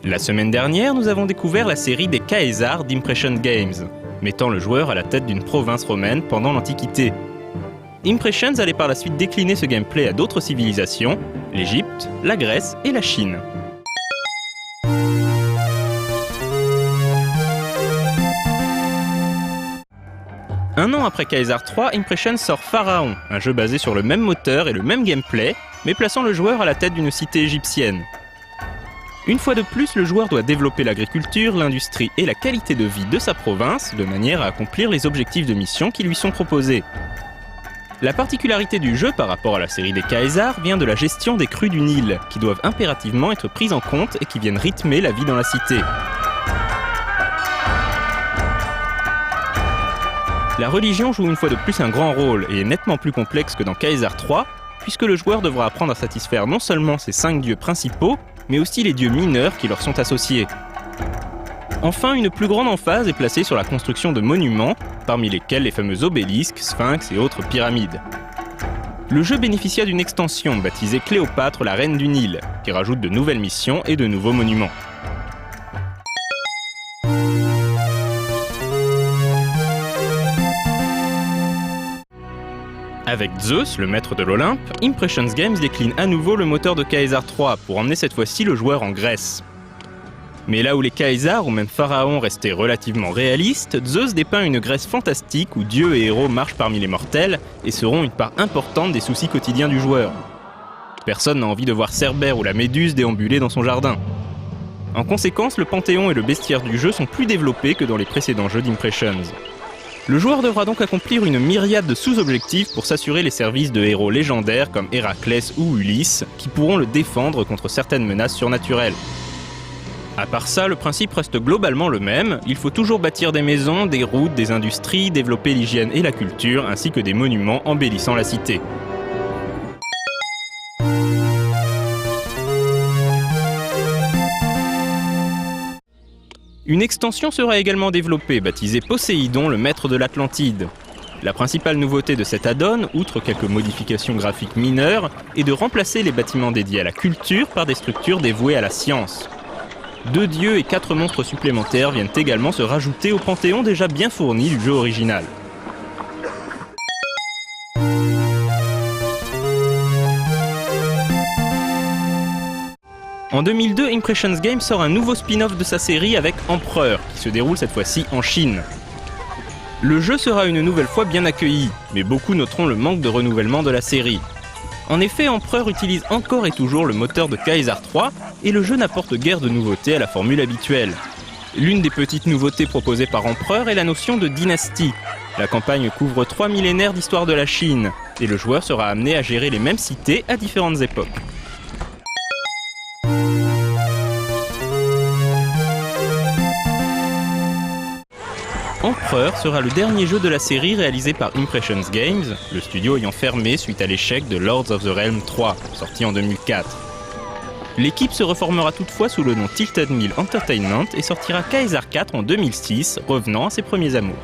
La semaine dernière, nous avons découvert la série des Caesars d'Impression Games, mettant le joueur à la tête d'une province romaine pendant l'Antiquité. Impressions allait par la suite décliner ce gameplay à d'autres civilisations, l'Égypte, la Grèce et la Chine. Un an après Caesar 3, Impressions sort Pharaon, un jeu basé sur le même moteur et le même gameplay, mais plaçant le joueur à la tête d'une cité égyptienne. Une fois de plus, le joueur doit développer l'agriculture, l'industrie et la qualité de vie de sa province, de manière à accomplir les objectifs de mission qui lui sont proposés. La particularité du jeu par rapport à la série des Caesars vient de la gestion des crues du Nil, qui doivent impérativement être prises en compte et qui viennent rythmer la vie dans la cité. La religion joue une fois de plus un grand rôle et est nettement plus complexe que dans Caesar 3, puisque le joueur devra apprendre à satisfaire non seulement ses 5 dieux principaux, mais aussi les dieux mineurs qui leur sont associés. Enfin, une plus grande emphase est placée sur la construction de monuments, parmi lesquels les fameux obélisques, sphinx et autres pyramides. Le jeu bénéficia d'une extension baptisée Cléopâtre, la reine du Nil, qui rajoute de nouvelles missions et de nouveaux monuments. Avec Zeus, le maître de l'Olympe, Impressions Games décline à nouveau le moteur de Caesar 3 pour emmener cette fois-ci le joueur en Grèce. Mais là où les Caesars ou même Pharaon restaient relativement réalistes, Zeus dépeint une Grèce fantastique où dieux et héros marchent parmi les mortels et seront une part importante des soucis quotidiens du joueur. Personne n'a envie de voir Cerbère ou la Méduse déambuler dans son jardin. En conséquence, le panthéon et le bestiaire du jeu sont plus développés que dans les précédents jeux d'Impressions. Le joueur devra donc accomplir une myriade de sous-objectifs pour s'assurer les services de héros légendaires comme Héraclès ou Ulysse, qui pourront le défendre contre certaines menaces surnaturelles. À part ça, le principe reste globalement le même, il faut toujours bâtir des maisons, des routes, des industries, développer l'hygiène et la culture, ainsi que des monuments embellissant la cité. Une extension sera également développée, baptisée Poséidon, le maître de l'Atlantide. La principale nouveauté de cet add-on, outre quelques modifications graphiques mineures, est de remplacer les bâtiments dédiés à la culture par des structures dévouées à la science. 2 dieux et 4 monstres supplémentaires viennent également se rajouter au panthéon déjà bien fourni du jeu original. En 2002, Impressions Games sort un nouveau spin-off de sa série avec Empereur, qui se déroule cette fois-ci en Chine. Le jeu sera une nouvelle fois bien accueilli, mais beaucoup noteront le manque de renouvellement de la série. En effet, Empereur utilise encore et toujours le moteur de Caesar 3, et le jeu n'apporte guère de nouveautés à la formule habituelle. L'une des petites nouveautés proposées par Empereur est la notion de dynastie. La campagne couvre 3 millénaires d'histoire de la Chine, et le joueur sera amené à gérer les mêmes cités à différentes époques. Empereur sera le dernier jeu de la série réalisé par Impressions Games, le studio ayant fermé suite à l'échec de Lords of the Realm 3, sorti en 2004. L'équipe se reformera toutefois sous le nom Tilted Mill Entertainment et sortira Caesar 4 en 2006, revenant à ses premiers amours.